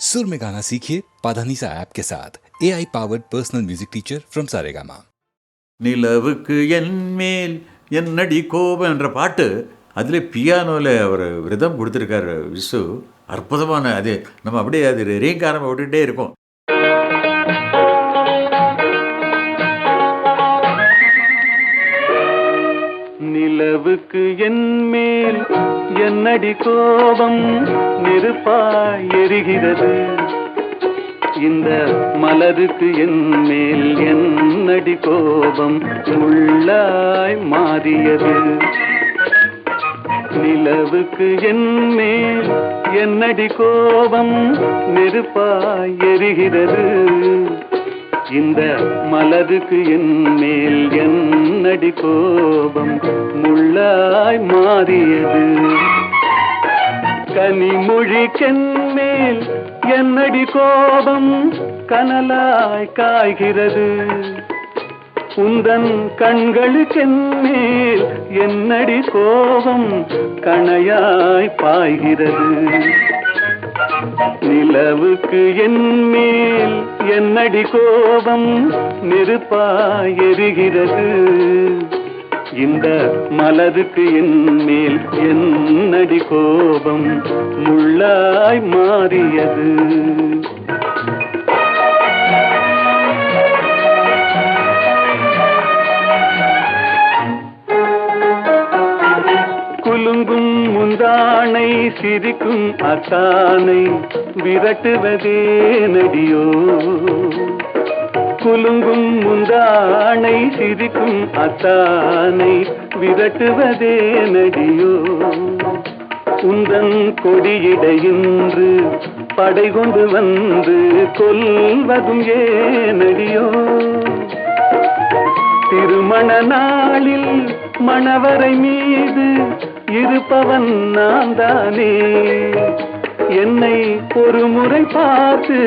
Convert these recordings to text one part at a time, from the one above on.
सुर में गाना सीखिए पाधानीसा ऐप के साथ AI powered personal music teacher from Saregama. நிலவுக்கு என் மேல் என்னடி கோபம் என்ற பாட்டு அதில் பியானோவில் அவர் ரிதம் கொடுத்துருக்காரு விசு. அற்புதமான அது நம்ம அப்படியே அது ரீங்காரம் விட்டுகிட்டே இருக்கும். நிலவுக்கு என் மேல் என்னடி கோபம் நெருப்பாய் எரிகிறது, இந்த மலருக்கு என் மேல் என்னடி கோபம் முள்ளாய் மாறியது. நிலவுக்கு என் மேல் என்னடி கோபம் நெருப்பாய் எரிகிறது, இந்த மலருக்கு என் மேல் என்னடி கோபம் முள்ளாய் மாறியது. கனிமொழிக்கென் மேல் என்னடி கோபம் கனலாய் காய்கிறது, உந்தன் கண்களுக்கென் மேல் என்னடி கோபம் கணையாய் பாய்கிறது. நிலவுக்கு என் மேல் என்னடி கோபம் நெருப்பாய் எரிகிறது, இந்த மலருக்கு என் மேல் என்னடி கோபம் முள்ளாய் மாறியது. குலுங்கும் முந்தானை சிரிக்கும் அத்தானை விரட்டுவதே நடியோ, குலுங்கும் முந்தானை சிரிக்கும் அத்தானை விரட்டுவதே நடியோ, உந்தன் கொடியிடையின்று படை கொண்டு வந்து கொல்வதும் ஏனடியோ. திருமண நாளில் மணவரை மீது இருப்பவன் நான் தானே, என்னை ஒரு முறை பார்த்து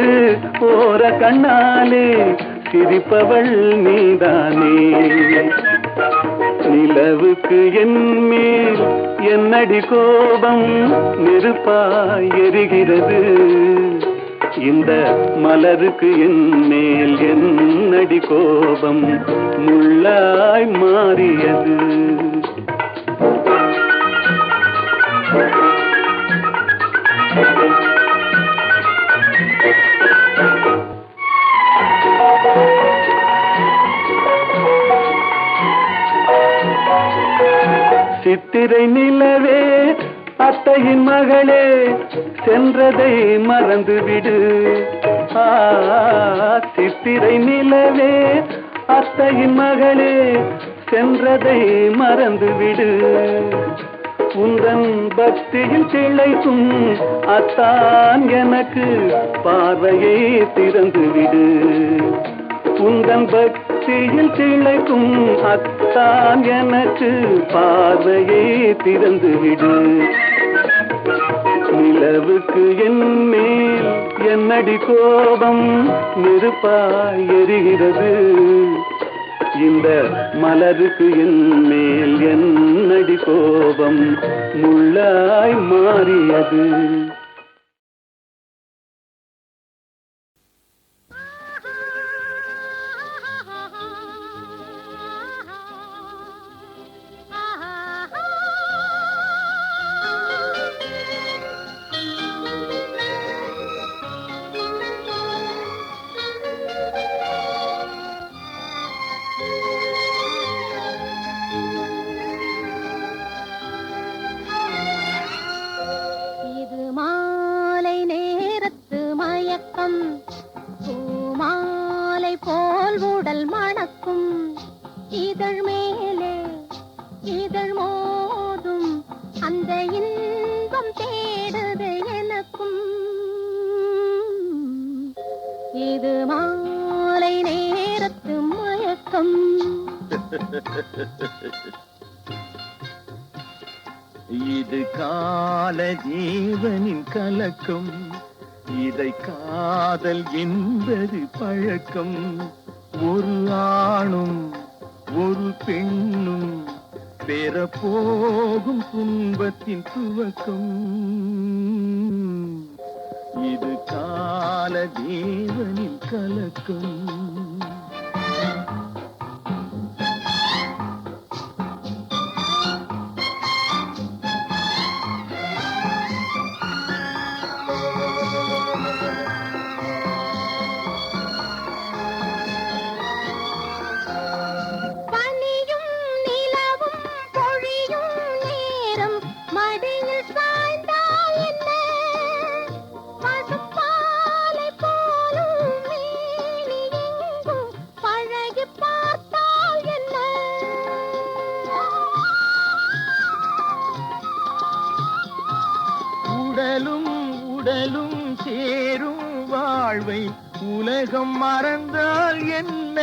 போற கண்ணாலே சிரிப்பவள் நீதானே. நிலவுக்கு என் மேல் என்னடி கோபம் நெருப்பாய் எரிகிறது, இந்த மலருக்கு என் மேல் என்னடி கோபம் முள்ளாய் மாறியது. சித்திரை நிலவே அத்தையின் மகளே சென்றதை மறந்துவிடு, சித்திரை நிலவே அத்தையின் மகளே சென்றதை மறந்துவிடு, உந்தன் பக்தியில் திளைக்கும் அத்தான் எனக்கு பார்வையை திறந்துவிடு, உந்தன் பக்தியில் திளைக்கும் அத்தான் எனக்கு பார்வையை திறந்துவிடு. நிலவுக்கு என் மேல் என்னடி கோபம் நெருப்பாய் எரிகிறது, இந்த மலருக்கு என் மேல் என்னடி கோபம் முள்ளாய் மாறியது. இது கால ஜீவனின் கலக்கம், இதை காதல் என்பது பழக்கம். ஒரு ஆணும் ஒரு பெண்ணும் பெறப்போகும் துன்பத்தின் துவக்கம். இது கால தேவனின் கலக்கம். உடலும் சேரும் வாழ்வை உலகம் மறந்தால் என்ன?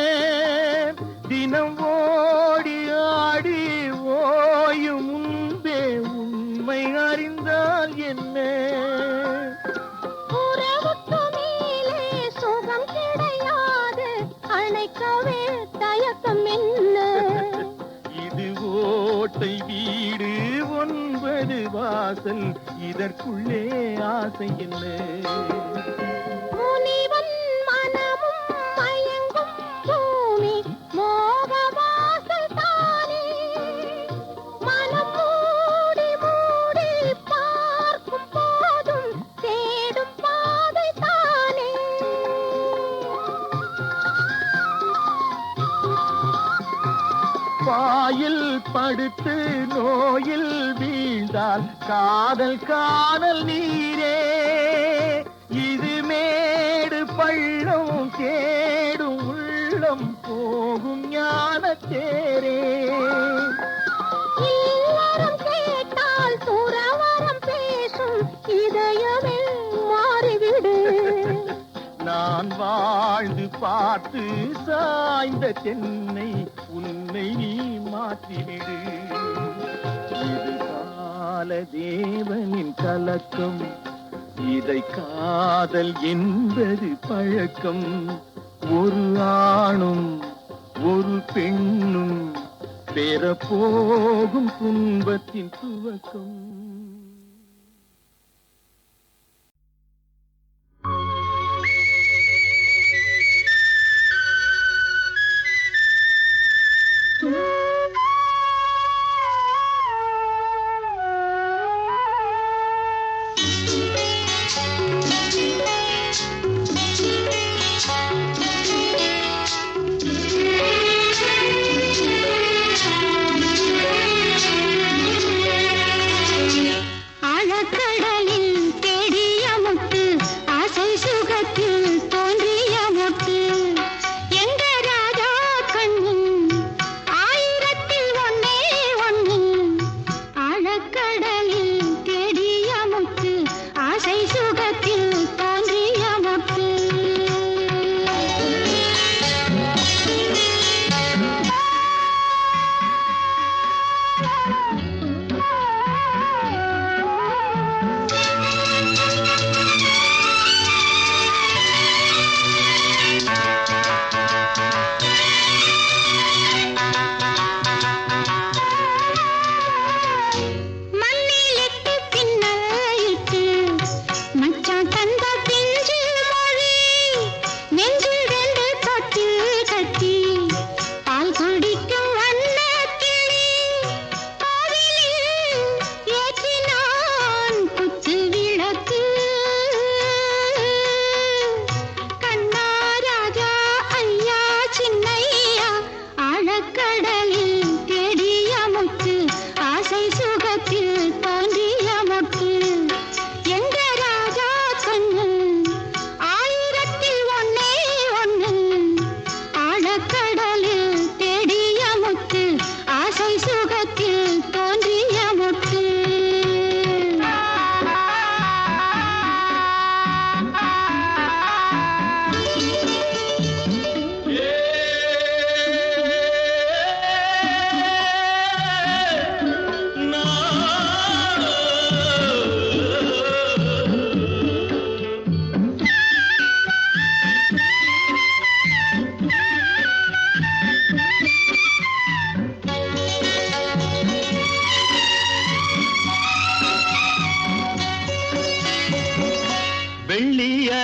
தினம் ஓடி ஆடி ஓயும் முன்பே உண்மை அறிந்தால் என்ன? உறவுக்கு மேலே சுகம் கிடையாது, அணைக்கவே தயக்கம் என்ன? இது ஓட்டை வீடு 9 வாசல், இதற்குள்ளே ஆசை என்ன? முனிவன் மனமும் மயங்கும் பூமி மோக வாசல் தானே. மனம் மூடி மூடி பார்க்கும் போதும் தேடும் பாதை தானே. பாயில் படுத்து நோயில் வீழ்ந்தால் காதல் காணல் நீரே. இது மேடு பள்ளம் கேடும் உள்ளம் போகும் ஞான தேரே. இல்லறம் கேட்டால் துறவறம் பேசும், இதயமே மாறிவிடு. நான் வாழ்ந்து பார்த்து சாய்ந்த தென்னை உன்னை நீ மாற்றிவிடு. இது கால தேவனின் கலக்கம், இதை காதல் என்பது பழக்கம். ஒரு ஆணும் ஒரு பெண்ணும் பெறப்போகும் துன்பத்தின் துவக்கம்.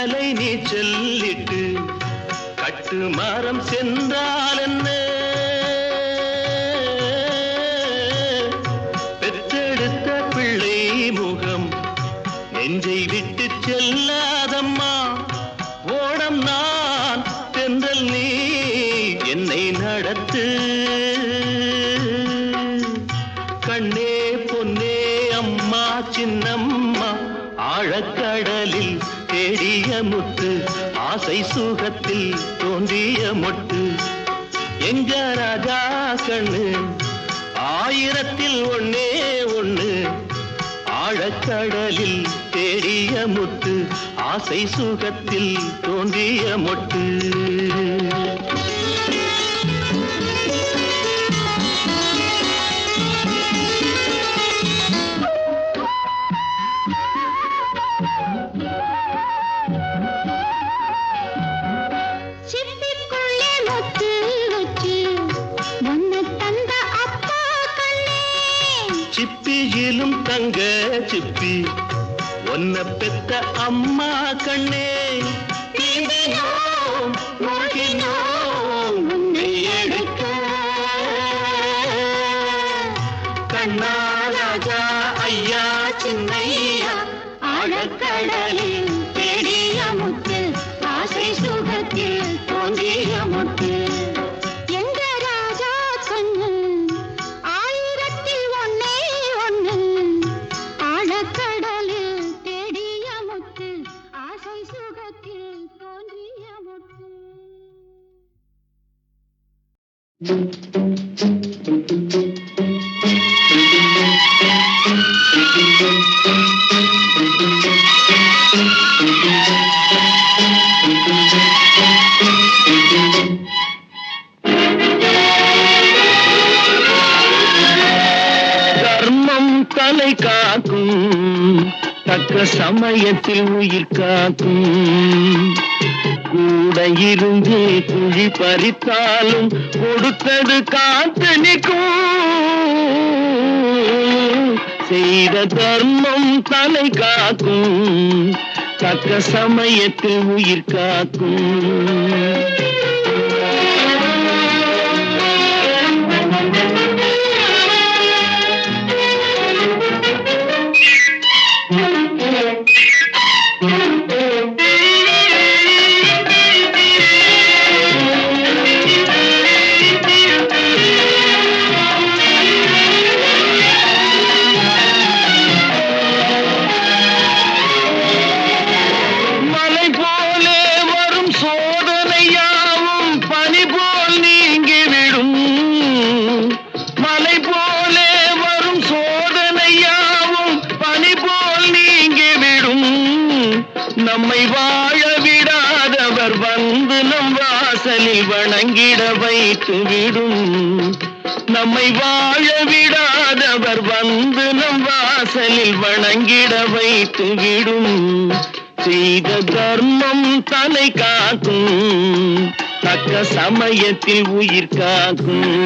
கட்டளை நீ சொல்லிட்டு கட்டு மரம் சென்றால் என்ன, பெற்றெடுத்த பிள்ளை முகம் நெஞ்சை விட்டு செல்லாதம்மா. ஓடம் நான் தென்றல் நீ என்னை நடத்து. கண்ணே பொன்னே அம்மா சின்னம்மா, ஆழக்கடலில் தேடிய முத்து, ஆசை சுகத்தில் தோன்றிய மொட்டு. எங்க ராஜா கண்ணு ஆயிரத்தில் ஒன்னே ஒண்ணு, ஆழக்கடலில் தேடிய முத்து, ஆசை சுகத்தில் தோன்றிய மொட்டு. சிப்பிக்குள்ளே முத்து வச்சு ஒன்னு தந்த அப்பா கண்ணே, சிப்பியிலும் தங்க சிப்பி ஒன்ன பெத்த அம்மா கண்ணே. நீந்தினோம் மூழ்கினோம் உன்னை எடுக்க, கண்ணா ராஜா ஐயா சின்னையா, ஆழக்கடலில் தேடிய முத்து, ஆசை சுகத்தில் தோன்றிய முத்து. எங்க ராஜா கண்ணு ஆயிரத்தில் ஒன்னே ஒண்ணு, ஆழக்கடலில் தேடிய முத்து, ஆசை சுகத்தில் தோன்றிய முத்து. தர்மம் தலை காக்கும், தக்க சமயத்தில் உயிர் காக்கும். கூட இருந்து குழி பறித்தாலும் கொடுத்தது காத்து நிற்கும். செய்த தர்மம் தலை காக்கும், தக்க சமயத்தில் உயிர் காக்கும். மலை போலே வரும் சோதனையாவும் பனி போல் நீங்கிவிடும். மலை போலே வரும் சோதனையாவும் பனி போல் நீங்கிவிடும். நம்மை வாழ விடாதவர் வந்து நம் வாசலில் வணங்கிட வைத்து விடும். நம்மை வாழ விடாதவர் வந்து நம் வாசலில் வணங்கிட வைத்து விடும். செய்த தர்மம் தலை காக்கும், தக்க சமயத்தில் உயிர் காக்கும்.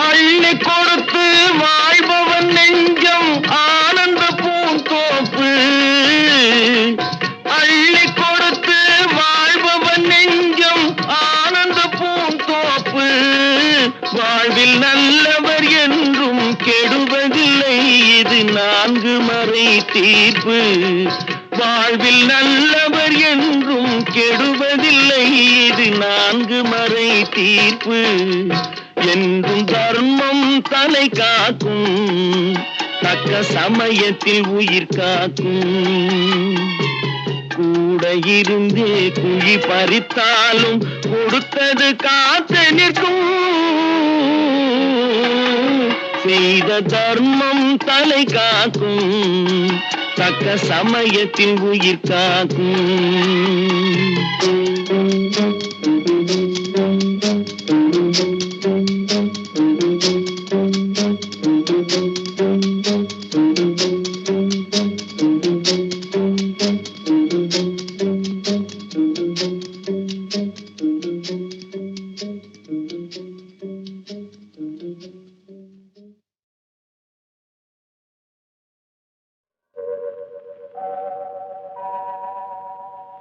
அள்ளி கொடுத்து வாழ்பவன் நெஞ்சம் ஆனந்த பூந்தோப்பு. அள்ளி கொடுத்து வாழ்பவன் நெஞ்சம் ஆனந்த பூந்தோப்பு. வாழ்வில் நல்லவர் என்றும் கெடுவதில்லை, இது 4 மறை தீர்ப்பு. வாழ்வில் நல்லவர் என்றும் கெடுவதில்லை, இது 4 மறை தீர்ப்பு. என்றும் தர்மம் தலை காக்கும், தக்க சமயத்தில் உயிர் காக்கும். கூட இருந்தே குழி பறித்தாலும் கொடுத்தது காத்து நிற்கும். செய்த தர்மம் தலை காக்கும், தக்க சமயத்தில் உயிர் காக்கும்.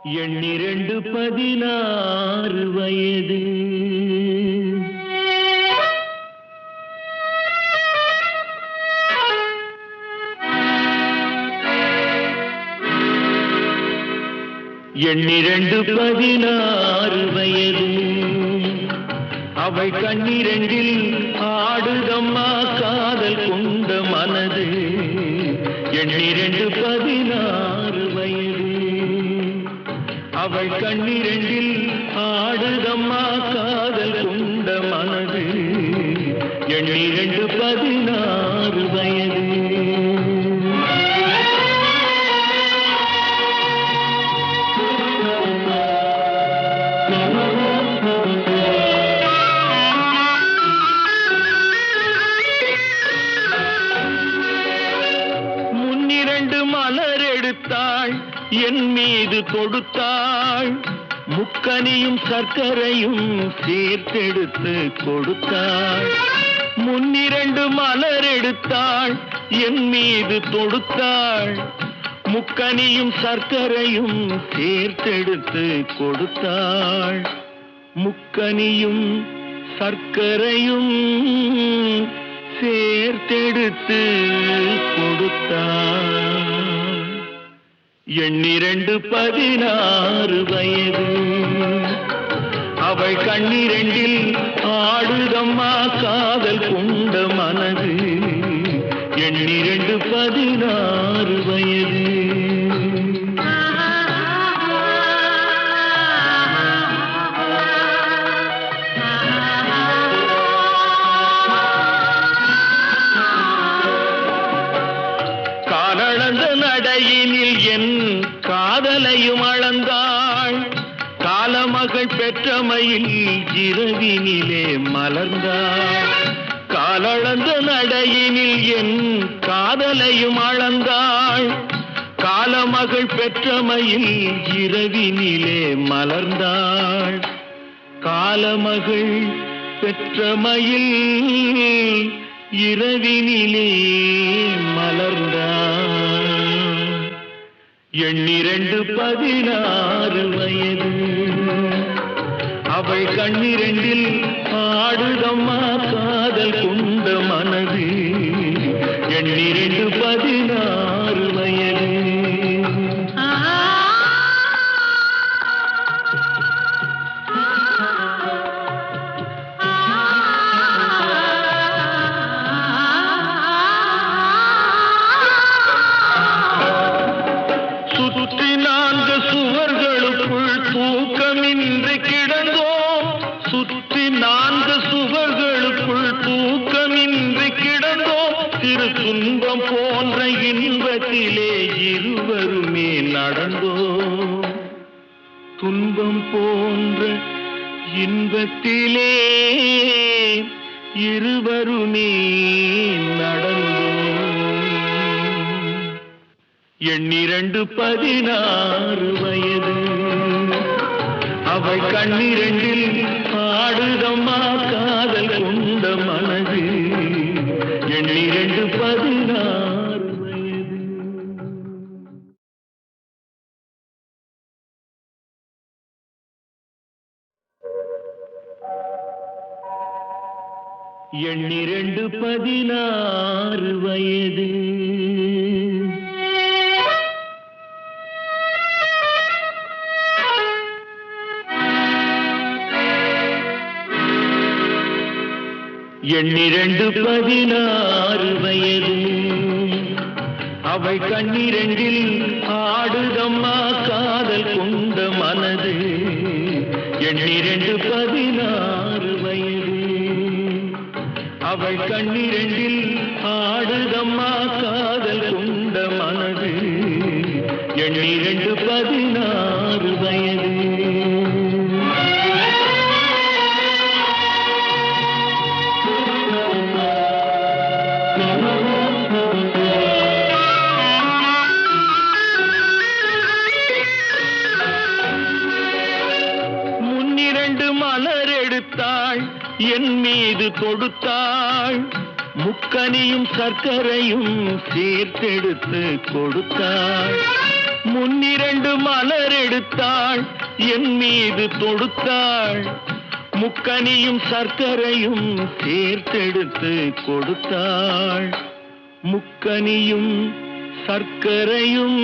எண்ணிரண்டு 16 வயது. எண்ணிரண்டு 16 வயது. அவை கண்ணிரண்டில் ஆடுதம்மா காதல் கொண்ட மனது. எண்ணிரண்டு 16 வயது. அவை கண்ணிரண்டில் ஆடுதம்மா காதல் கொண்ட மனது. எண்ணிரண்டு 16 வயது. என் மீது தொடுத்தாள். முக்கனியும் சர்க்கரையும் சேர்த்தெடுத்து கொடுத்தாள். முன்னிரண்டு மலர் எடுத்தாள். என் மீது தொடுத்தாள். முக்கனியும் சர்க்கரையும் சேர்த்தெடுத்து கொடுத்தாள். முக்கனியும் சர்க்கரையும் சேர்த்தெடுத்து கொடுத்தாள். எண்ணிரண்டு 16 வயது. அவள் கண்ணிரண்டில் ஆடுதம்மா காதல் கொண்ட மனது. எண்ணிரண்டு 16 வயது. காலளந்த நடையினில் என் காதலையும் அளந்தாள். காலமகள் பெற்றமையில் இரவினிலே மலர்ந்தாள். காலளந்த நடையினில் என் காதலையும் அளந்தாள். காலமகள் பெற்றமையில் இரவினிலே மலர்ந்தாள். காலமகள் பெற்றமையில் இரவினிலே மலர்ந்தாள். எண்ணிரண்டு 16 வயது. அவள் கண்ணிரண்டில் ஆடுதம்மா காதல் கொண்ட மனது. எண்ணிரண்டு 16 வயது. சுற்றி 4 சுவர்களுக்குள் தூக்கமின்றி கிடந்தோம். சுற்றி 4 சுவர்களுக்குள் தூக்கமின்றி கிடந்தோம். சிறு துன்பம் போன்ற இன்பத்திலே இருவருமே நடந்தோம். துன்பம் போன்ற இன்பத்திலே இருவருமே நடந்தோம். எண்ணிரண்டு 16 வயது. அவள் கண்ணிரண்டில் ஆடுதம்மா காதல் கொண்ட மனது. எண்ணிரண்டு 16 வயது. எண்ணிரண்டு 16 வயது. எண்ணிரண்டு 16 வயது. அவள் கண்ணிரண்டில் ஆடுதம்மா காதல் கொண்ட மனது. எண்ணிரண்டு 16 வயது. அவள் கண்ணிரண்டில் ஆடுதம்மா காதல் கொண்ட மனது. எண்ணிரண்டு 16 வயது. என் மீது தொடுத்தாள். முக்கனியும் சர்க்கரையும் சேர்த்தெடுத்து கொடுத்தாள். முன்னிரண்டு மலர் எடுத்தாள் என் மீது தொடுத்தாள் முக்கனியும் சர்க்கரையும் சேர்த்தெடுத்து கொடுத்தாள் முக்கனியும் சர்க்கரையும்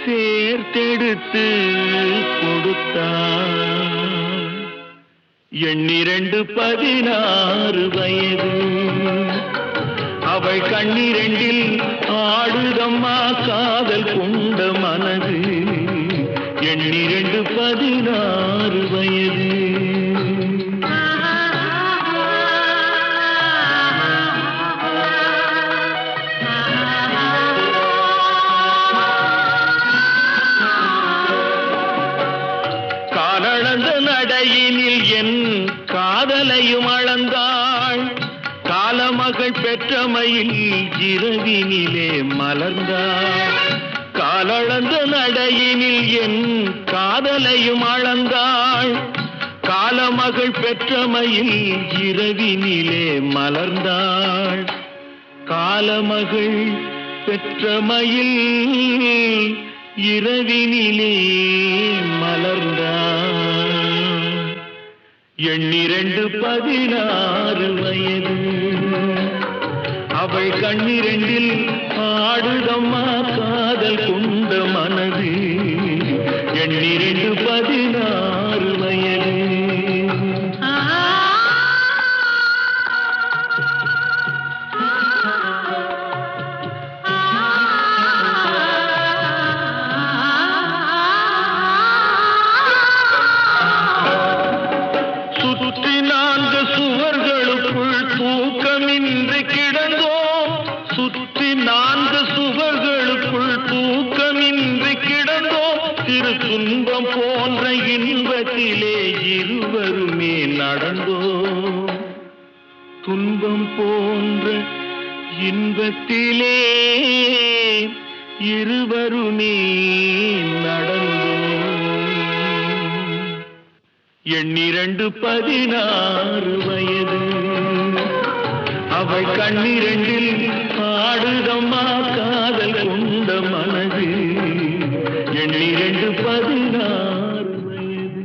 சேர்த்தெடுத்து கொடுத்தாள் 16 வயது அவள் கண்ணிரண்டில் ஆடுதம்மா காதல் கொண்ட மனது 16 வயது காலளந்த நடையினில் என் காதலையும் அளந்தாள் காலமகள் பெற்றமையில் இரவினிலே மலர்ந்தாள் காலளந்த நடையினில் என் காதலையும் அளந்தாள் காலமகள் பெற்றமையில் இரவினிலே மலர்ந்தாள் காலமகள் பெற்றமையில் இரவினிலே மலர்ந்தாள் 16 வயது அவள் கண்ணிரண்டில் ஆடுதம்மா காதல் கொண்ட மனது 16 வயது சுற்றி 4 சுவர்களுக்குள் தூக்கமின்றி கிடந்தோம் சுற்றி 4 சுவர்களுக்குள் தூக்கமின்றி கிடந்தோம் திரு துன்பம் போன்ற இன்பத்திலே இருவருமே நடந்தோம் துன்பம் போன்ற இன்பத்திலே இருவருமே நடந்தோம் 16 வயது அவள் கண்ணிரண்டில் ஆடுதம்மா காதல் கொண்ட மனது 16 வயது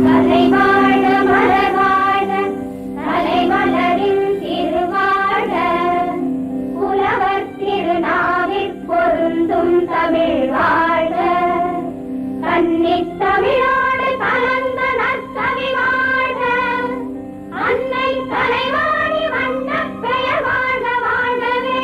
கலைவாழ மலர்வாழ கலைமலரின் திருவாழ புலவர் திருநாவிற் பொருந்தும் தமிழ் வாழ்க கன்னித் தமிழோடு கலந்த நற்கவி வாழ்க அன்னை கலைவாணி வண்ணப் பெயர் வாழ்க வாழ்கவே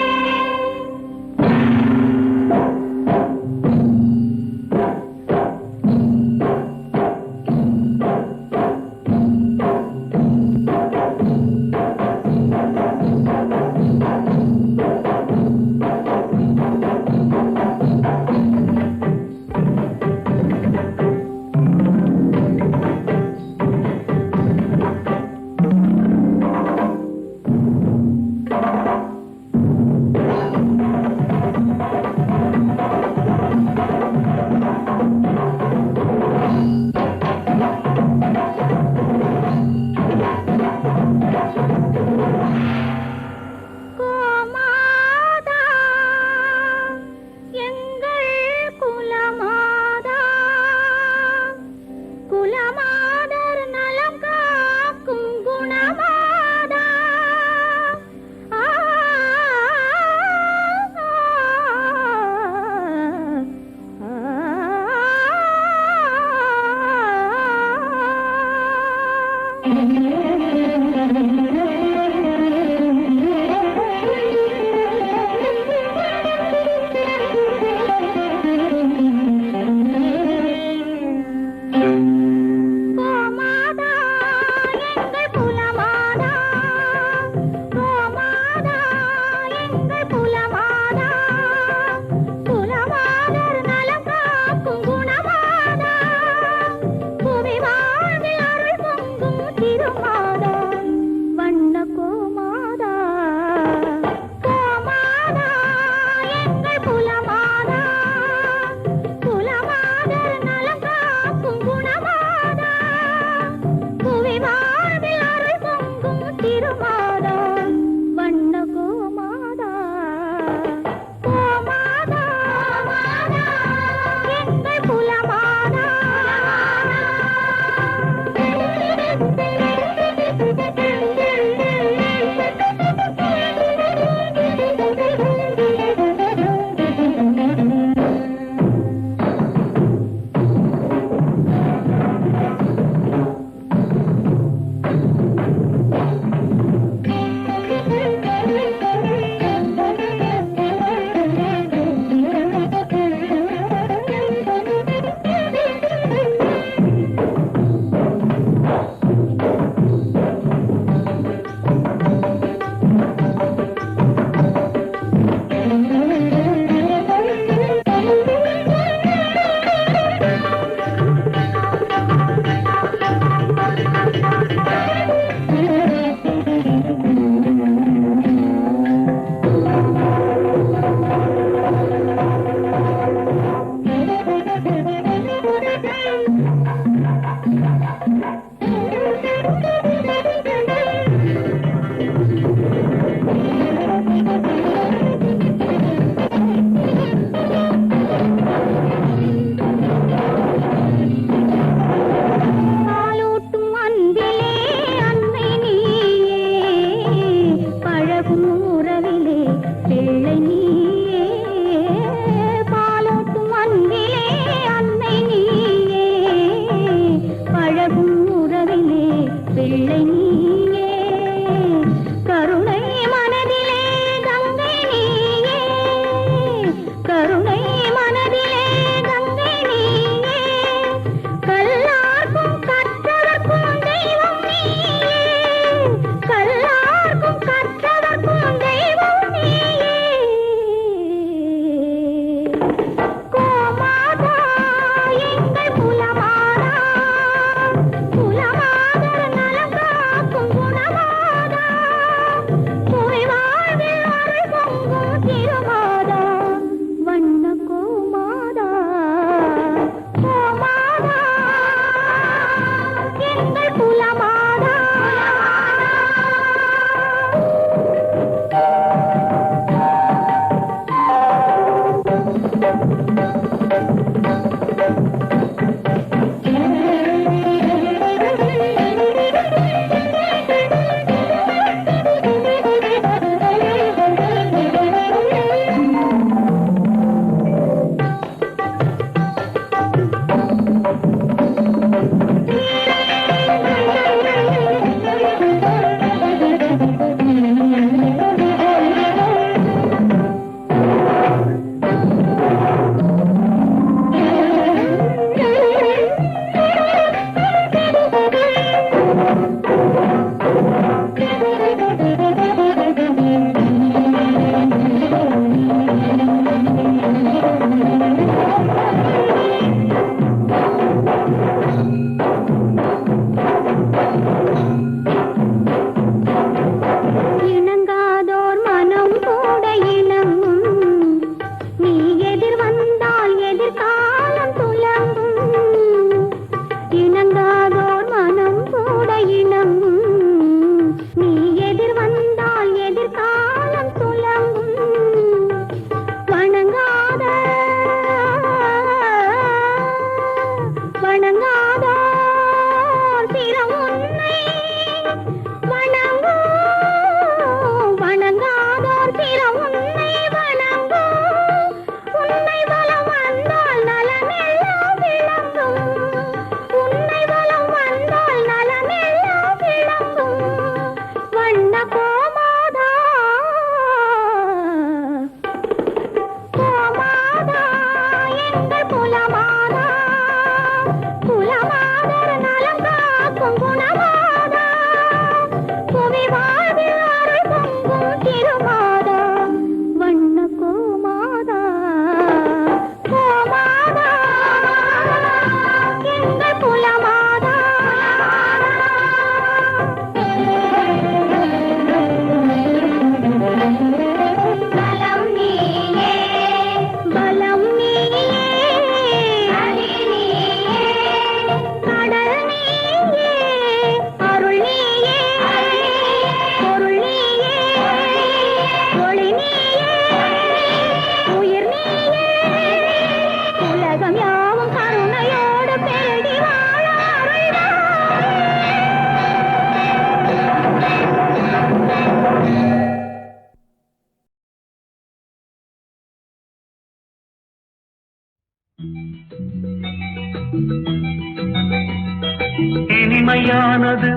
இனிமையானது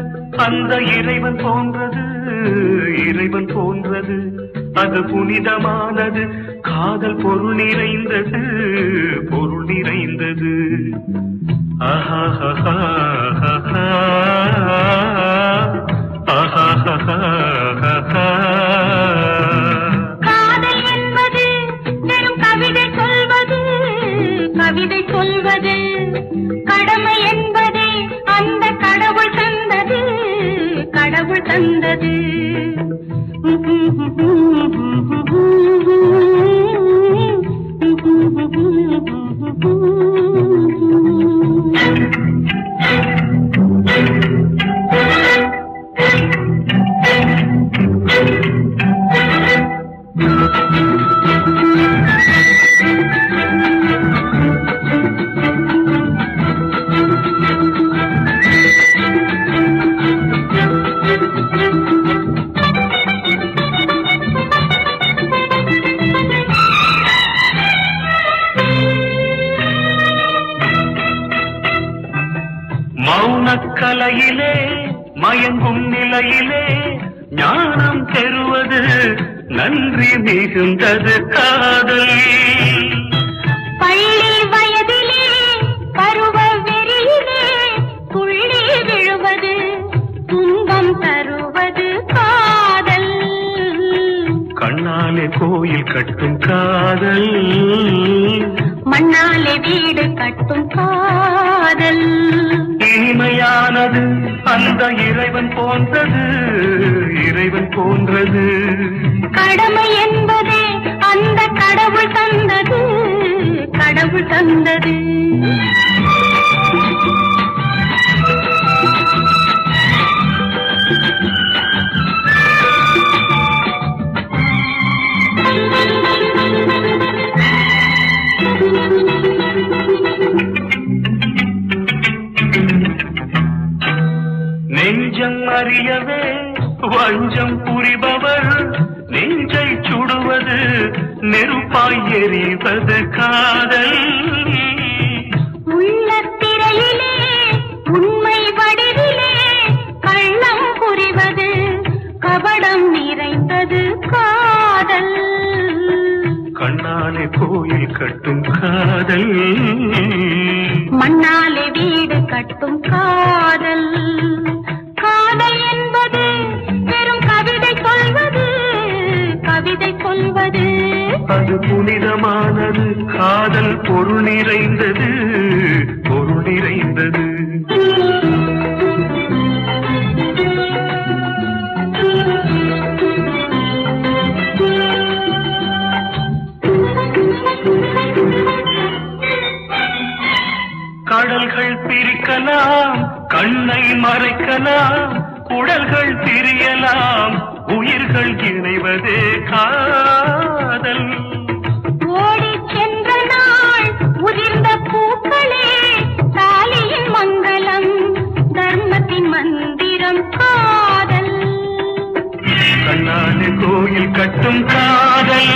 அந்த இறைவன் போன்றது, இறைவன் போன்றது அது புனிதமானது, காதல் பொருள் நிறைந்தது, பொருள் நிறைந்தது. ஆஹா காதல் என்பது வெறும் கவிதை சொல்வது, கவிதை சொல்வது கடமை என்பது அந்த கடவுள் தந்தது, கடவுள் தந்தது. மௌனக்கலையிலே மயங்கும் நிலையிலே ஞானம் பெறுவது நன்றி மிகுந்தது காதல். பள்ளி வயதிலே பருவ வெறியிலே துள்ளி விழுவது துன்பம் தருவது காதல். கண்ணாலே கோயில் கட்டும் காதல், மண்ணாலே வீடு கட்டும் காதல். இனிமையானது அந்த இறைவன் போன்றது, இறைவன் போன்றது. கடமை என்பதே அந்த கடவுள் தந்தது, கடவுள் தந்தது. வஞ்சம் புரிபவர் நெஞ்சை சுடுவது நெருப்பாய் எறிவது காதல். உள்ளத்திரையிலே உண்மை வடிவிலே கள்ளம் புரிவது கபடம் நிறைந்தது காதல். கண்ணாலே கோயில் கட்டும் காதல், மண்ணாலே வீடு கட்டும் காதல். காதல் என்பது வெறும் கவிதை சொல்வது, கவிதை சொல்வது. அது புனிதமானது, காதல் பொருள் நிறைந்தது, பொருள் நிறைந்தது. கடல்கள் பிரிக்கலாம், கண்ணை மறைக்கலாம், குடல்கள் பிரியலாம், உயிர்கள் இணைவதே காதல். ஓடி சென்ற நாள் உதிர்ந்த பூக்களே தாலியின் மங்களம், தர்மத்தின் மந்திரம் காதல். கண்ணாலே கோயில் கட்டும் காதல்,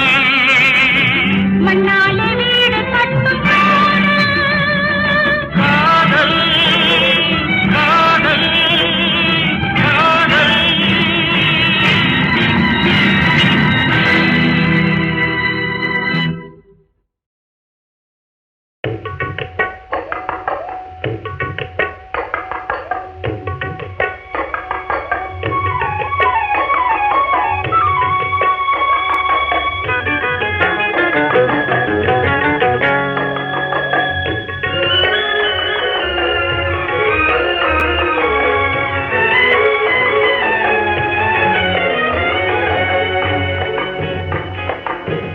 மண்ணாலே வீடு கட்டும் காதல், காதல், காதல்.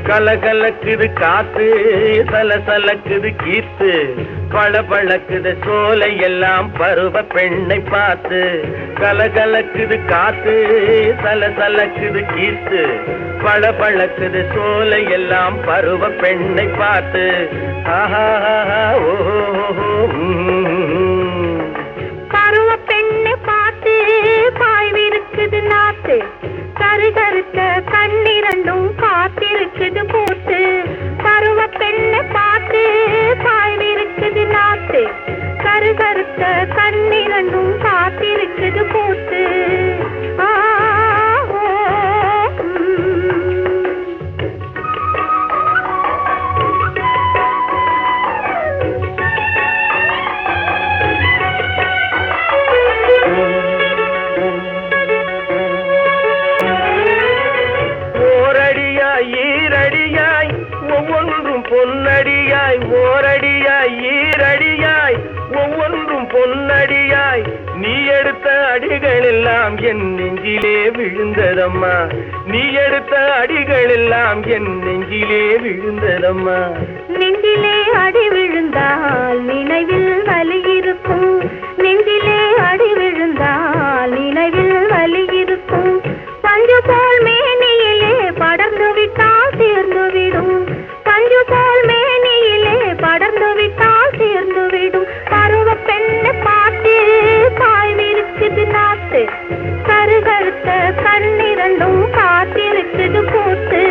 கலகலக்குது காத்து, சலசலக்குது கீத்து, பளபளக்குது சோலை எல்லாம் பருவ பெண்ணை பார்த்து. கலகலக்குது காத்து, சலசலக்குது கீத்து, பளபளக்குது சோலை எல்லாம் பருவ பெண்ணை பார்த்து. ஆஹா ஓஹோ. பருவ பெண்ணை பார்த்து பாய்விருக்குது நாத்து, கருகருத்த கண்ணிரண்டும் காத்திருக்குது பூத்து. பருவ பெண்ணை பார்த்து பாய்விருக்குது நாத்து, கருகருத்த கண்ணிரண்டும் காத்திருக்குது பூத்து. பொன்னடியாய் ஓரடியாய் ஈரடியாய் ஒவ்வொன்றும் பொன்னடியாய் நீ எடுத்த அடிகள் எல்லாம் என் நெஞ்சிலே விழுந்ததம்மா. நீ எடுத்த அடிகள் எல்லாம் என் நெஞ்சிலே விழுந்ததம்மா. நெஞ்சிலே அடி விழுந்தால் நினைவில் வலி இருக்கும், நெஞ்சிலே அடி விழுந்தால் நினைவில் வலி இருக்கும். பஞ்சு போல் மேனியிலே படர்ந்து விட்டால் சேர்ந்து விடும், பஞ்சு போல் மேனியிலே படர்ந்து விட்டால் சேர்ந்து விடும். பருவ பெண்ணை பார்த்து பாய்விருக்குது நாத்து, கருகருத்த கண்ணிரண்டும் காத்திருக்குது பூத்து.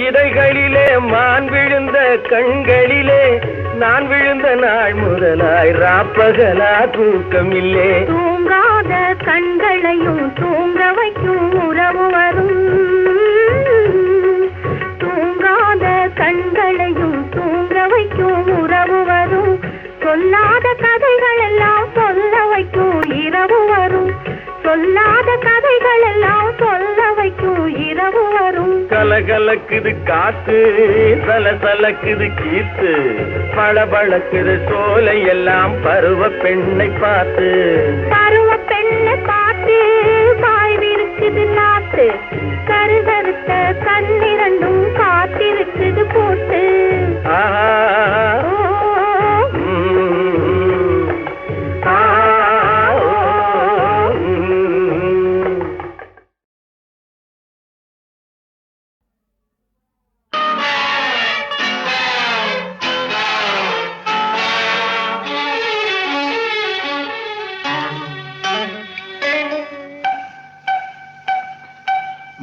இதைகளிலே மான் விழுந்த கண்களிலே நான் விழுந்த நாள் முதலாய் ராப்பகலா தூக்கம் இல்லே. தூங்காத கண்களையும் தூங்க வைக்கும் உறவு வரும், தூங்காத கண்களையும் தூங்க வைக்கும் உறவு வரும். சொல்லாத கதைகள் எல்லாம் சொல்ல வைக்கும் இரவு வரும், சொல்லாத கதைகள் எல்லாம் சொல்ல வைக்கும் இரவு வரும். கலகலக்குது காத்து, சலசலக்குது கீத்து, பளபளக்குது சோலை எல்லாம் பருவ பெண்ணை பார்த்து. பருவ பெண்ணை பார்த்து பாய்விருக்குது நாத்து, கருகருத்த கண்ணிரண்டும் காத்திருக்குது பூத்து.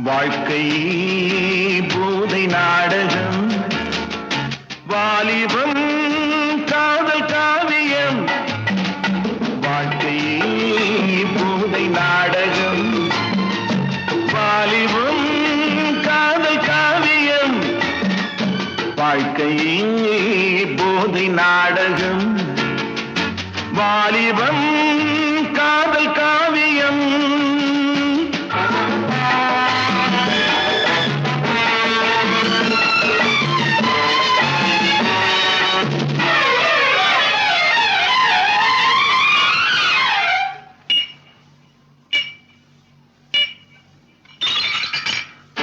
வாழ்க்கை போதை நாடகம், வாலிபம் காதல் காவியம். வாழ்க்கை போதை நாடகம், வாலிபம் காதல் காவியம். வாழ்க்கை போதை நாடகம், வாலிபம் காதல் காவியம்.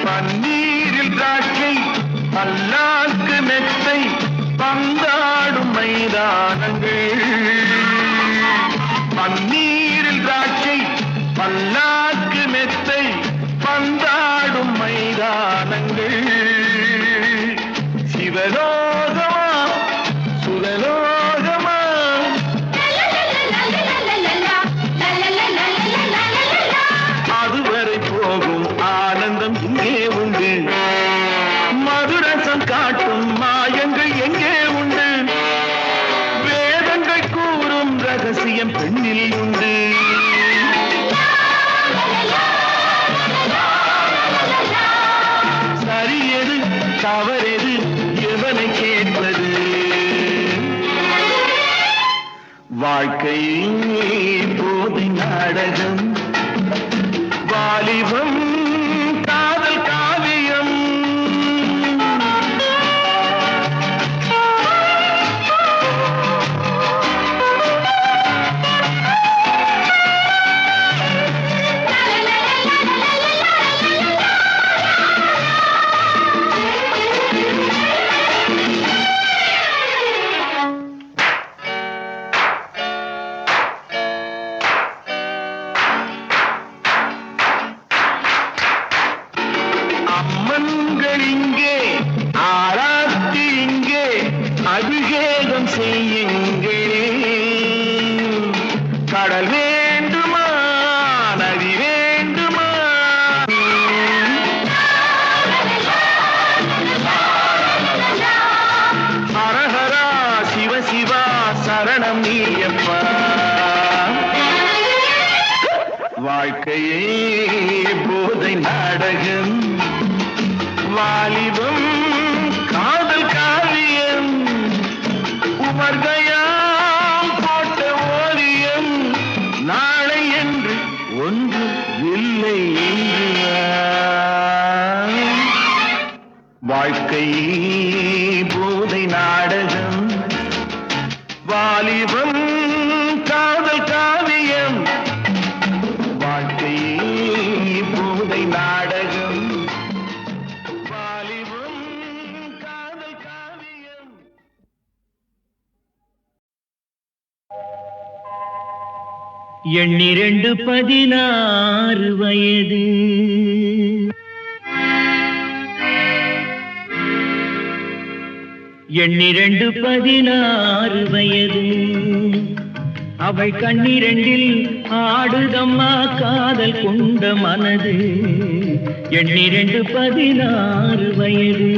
பன்னீரில் திராட்சை, பல்லாக்கு மெத்தை, பந்தாடும் மைதானங்கள். பன்னீரில் திராட்சை, பல்லாக்கு மெத்தை, பந்தாடும் மைதானங்கள். சிவலோகமா சுரலோகமா, அதுவரை போகும் ஆனந்தம் இங்கே உண்டு. மதுரசம் காட்டும் மாயங்கள் எங்கே உண்டு. வேதங்கள் கூறும் ரகசியம் பெண்ணில் உண்டு. சரியது தவறெது எவனை கேட்பது. வாழ்க்கை போதை நாடகம், வாலிபம் காதல் காவியம். அம்மன்கள் இங்கே, ஆராத்தி இங்கே, அபிஷேகம் செய்யுங்களே. கடல் வேண்டுமா நதி வேண்டுமா, ஹரஹரா சிவ சிவா சரணம் நீயப்பா. வாழ்க்கையே போதை நாடகம், வாலிபம் காதல் காவியம். உமர்கயாம் போட்ட ஓவியம், நாளை என்று ஒன்று இல்லை என்று. வாழ்க்கை போதை நாடகம், வாலிபம் காதல் காவியம். வாழ்க்கை போதை நாடகம், வாலிபம் காதல் காவியம். எண்ணிரண்டு 16 வயது, எண்ணிரண்டு 16 வயது. அவள் கண்ணிரண்டில் ஆடுதம்மா காதல் கொண்ட மனது. எண்ணிரண்டு 16 வயது.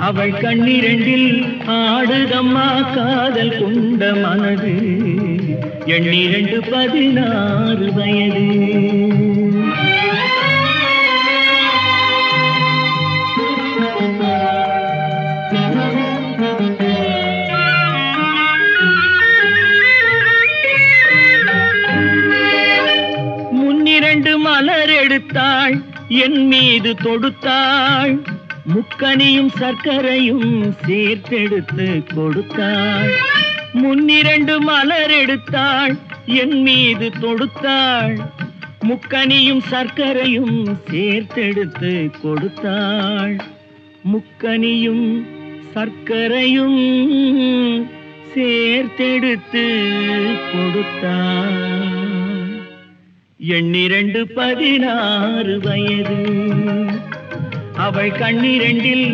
அவள் கண்ணிரண்டில் ஆடுதம்மா காதல் கொண்ட மனது. எண்ணிரண்டு 16 வயது. முன்னிரண்டு மலர் எடுத்தாள், என் மீது தொடுத்தாள். முக்கனியும் சர்க்கரையும் சேர்த்தெடுத்து கொடுத்தாள். முன்னிரண்டு மலர் எடுத்தாள், என் மீது தொடுத்தாள். முக்கனியும் சர்க்கரையும் சேர்த்தெடுத்து கொடுத்தாள். முக்கனியும் சர்க்கரையும் சேர்த்தெடுத்து கொடுத்தாள். எண்ணிரண்டு 16 வயது. அவள் கண்ணிரண்டில்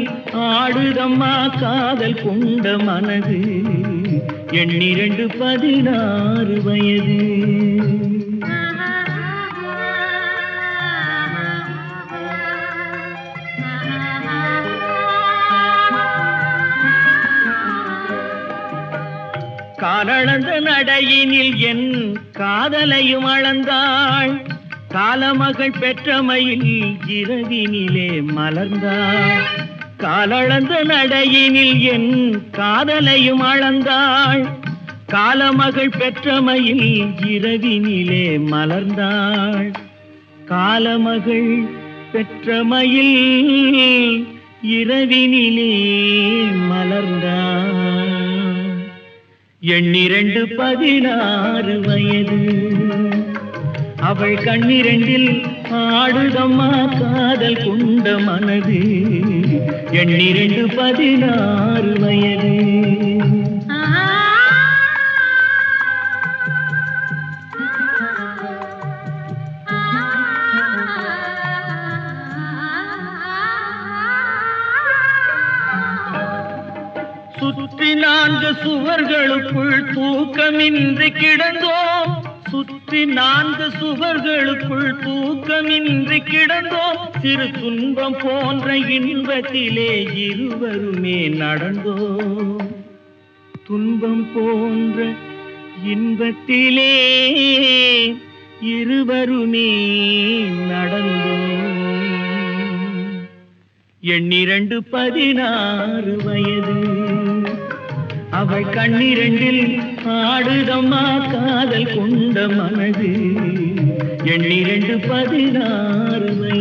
ஆடுதம்மா காதல் கொண்ட மனது. எண்ணிரண்டு 16 வயது. காலளந்த நடையினில் என் காதலையும் அளந்தாள். காலமகள் பெற்றமையில் இரவினிலே மலர்ந்தாள். காலளந்த நடையினில் என் காதலையும் அளந்தாள். காலமகள் பெற்றமையில் இரவினிலே மலர்ந்தாள். காலமகள் பெற்றமையில் இரவினிலே மலர்ந்தாள். 16 வயது அவள் கண்ணிரண்டில் ஆடுதம்மா காதல் கொண்ட மனது. 16 வயது. சுற்றி 4 சுவர்களுக்குள் தூக்கமின்றி கிடந்தோம். சுற்றி 4 சுவர்களுக்குள் தூக்கமின்றி கிடந்தோம். சிறு துன்பம் போன்ற இன்பத்திலே இருவருமே நடந்தோம். துன்பம் போன்ற இன்பத்திலே இருவருமே நடந்தோம். 16 வயது அவள் கண்ணிரண்டில் ஆடுதம்மா காதல் கொண்ட மனது. 16 வயது.